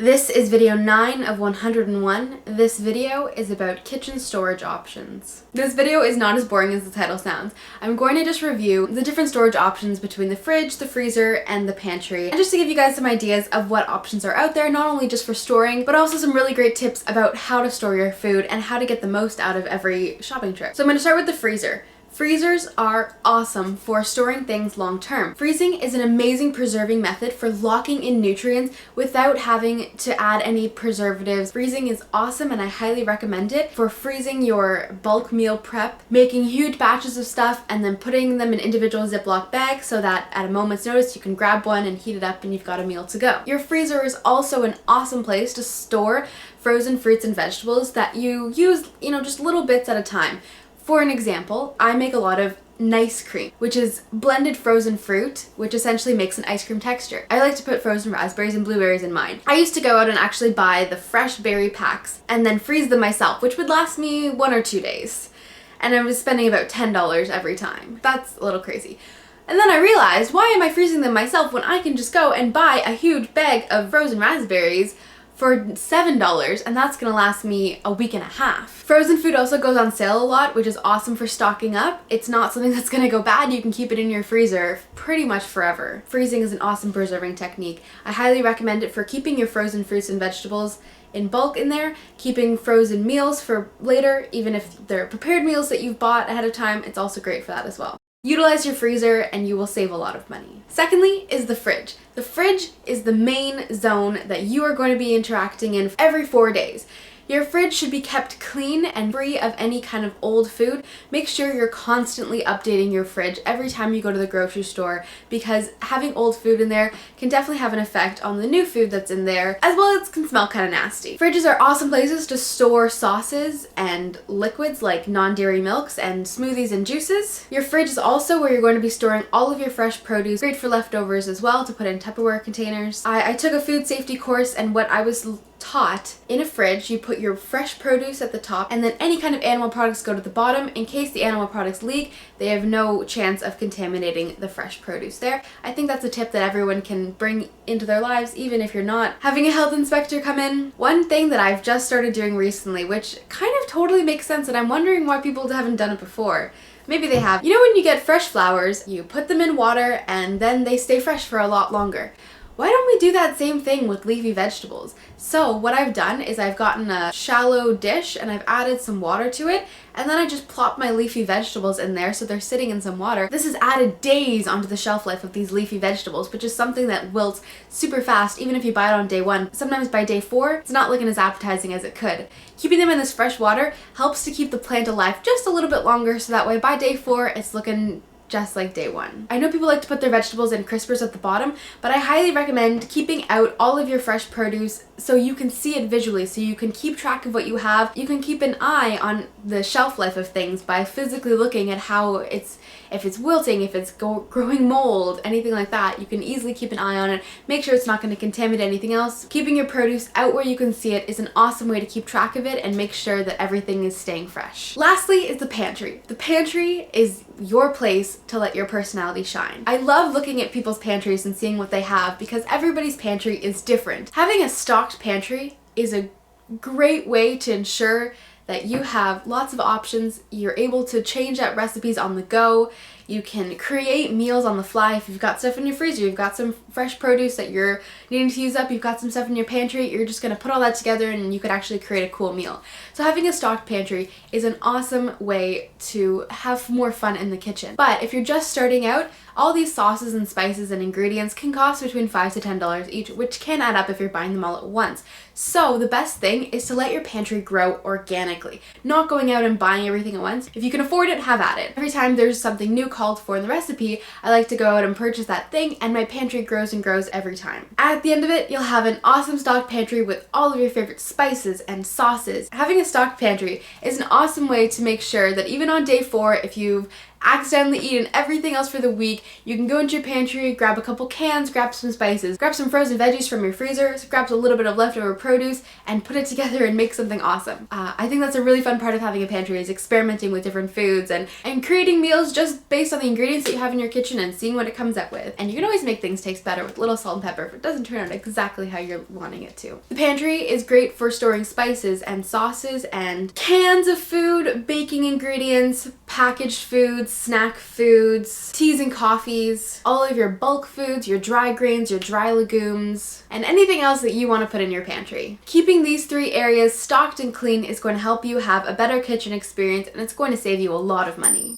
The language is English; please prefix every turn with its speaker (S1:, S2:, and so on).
S1: This is video 9 of 101. This video is about kitchen storage options. This video is not as boring as the title sounds. I'm going to just review the different storage options between the fridge, the freezer, and the pantry, and just to give you guys some ideas of what options are out there, not only just for storing, but also some really great tips about how to store your food and how to get the most out of every shopping trip. So I'm going to start with the freezer. Freezers are awesome for storing things long term. Freezing is an amazing preserving method for locking in nutrients without having to add any preservatives. Freezing is awesome and I highly recommend it for freezing your bulk meal prep, making huge batches of stuff and then putting them in individual Ziploc bags so that at a moment's notice you can grab one and heat it up and you've got a meal to go. Your freezer is also an awesome place to store frozen fruits and vegetables that you use, just little bits at a time. For an example, I make a lot of nice cream, which is blended frozen fruit, which essentially makes an ice cream texture. I like to put frozen raspberries and blueberries in mine. I used to go out and actually buy the fresh berry packs and then freeze them myself, which would last me 1 or 2 days. And I was spending about $10 every time. That's a little crazy. And then I realized, why am I freezing them myself when I can just go and buy a huge bag of frozen raspberries for $7, and that's gonna last me a week and a half. Frozen food also goes on sale a lot, which is awesome for stocking up. It's not something that's gonna go bad. You can keep it in your freezer pretty much forever. Freezing is an awesome preserving technique. I highly recommend it for keeping your frozen fruits and vegetables in bulk in there, keeping frozen meals for later, even if they're prepared meals that you've bought ahead of time. It's also great for that as well. Utilize your freezer and you will save a lot of money. Secondly is the fridge. The fridge is the main zone that you are going to be interacting in every 4 days. Your fridge should be kept clean and free of any kind of old food. Make sure you're constantly updating your fridge every time you go to the grocery store, because having old food in there can definitely have an effect on the new food that's in there, as well as can smell kind of nasty. Fridges are awesome places to store sauces and liquids like non-dairy milks and smoothies and juices. Your fridge is also where you're going to be storing all of your fresh produce, great for leftovers as well, to put in Tupperware containers. I took a food safety course, and what I was taught, in a fridge you put your fresh produce at the top and then any kind of animal products go to the bottom. In case the animal products leak, they have no chance of contaminating the fresh produce there. I think that's a tip that everyone can bring into their lives, even if you're not having a health inspector come in. One thing that I've just started doing recently, which kind of totally makes sense, and I'm wondering why people haven't done it before. Maybe they have. You know when you get fresh flowers, you put them in water and then they stay fresh for a lot longer. Why don't we do that same thing with leafy vegetables? So what I've done is I've gotten a shallow dish and I've added some water to it, and then I just plop my leafy vegetables in there so they're sitting in some water. This has added days onto the shelf life of these leafy vegetables, which is something that wilts super fast even if you buy it on day 1. Sometimes by day 4, it's not looking as appetizing as it could. Keeping them in this fresh water helps to keep the plant alive just a little bit longer, so that way by day 4 it's looking just like day 1. I know people like to put their vegetables in crispers at the bottom, but I highly recommend keeping out all of your fresh produce so you can see it visually, so you can keep track of what you have. You can keep an eye on the shelf life of things by physically looking at how if it's wilting, if it's growing mold, anything like that. You can easily keep an eye on it, make sure it's not going to contaminate anything else. Keeping your produce out where you can see it is an awesome way to keep track of it and make sure that everything is staying fresh. Lastly is the pantry. The pantry is your place to let your personality shine. I love looking at people's pantries and seeing what they have, because everybody's pantry is different. Having a stocked pantry is a great way to ensure that you have lots of options. You're able to change out recipes on the go. You can create meals on the fly. If you've got stuff in your freezer, you've got some fresh produce that you're needing to use up, you've got some stuff in your pantry, you're just going to put all that together and you could actually create a cool meal. So having a stocked pantry is an awesome way to have more fun in the kitchen. But if you're just starting out, all these sauces and spices and ingredients can cost between $5 to $10 each, which can add up if you're buying them all at once. So the best thing is to let your pantry grow organically, not going out and buying everything at once. If you can afford it, have at it. Every time there's something new called for in the recipe, I like to go out and purchase that thing, and my pantry grows and grows every time. At the end of it, you'll have an awesome stocked pantry with all of your favorite spices and sauces. Having a stocked pantry is an awesome way to make sure that even on day 4, if you've accidentally eaten everything else for the week, you can go into your pantry, grab a couple cans, grab some spices, grab some frozen veggies from your freezer, grab a little bit of leftover produce, and put it together and make something awesome. I think that's a really fun part of having a pantry, is experimenting with different foods and creating meals just based on the ingredients that you have in your kitchen and seeing what it comes up with. And you can always make things taste better with a little salt and pepper if it doesn't turn out exactly how you're wanting it to. The pantry is great for storing spices and sauces and cans of food, baking ingredients, packaged foods, snack foods, teas and coffees, all of your bulk foods, your dry grains, your dry legumes, and anything else that you want to put in your pantry. Keeping these 3 areas stocked and clean is going to help you have a better kitchen experience, and it's going to save you a lot of money.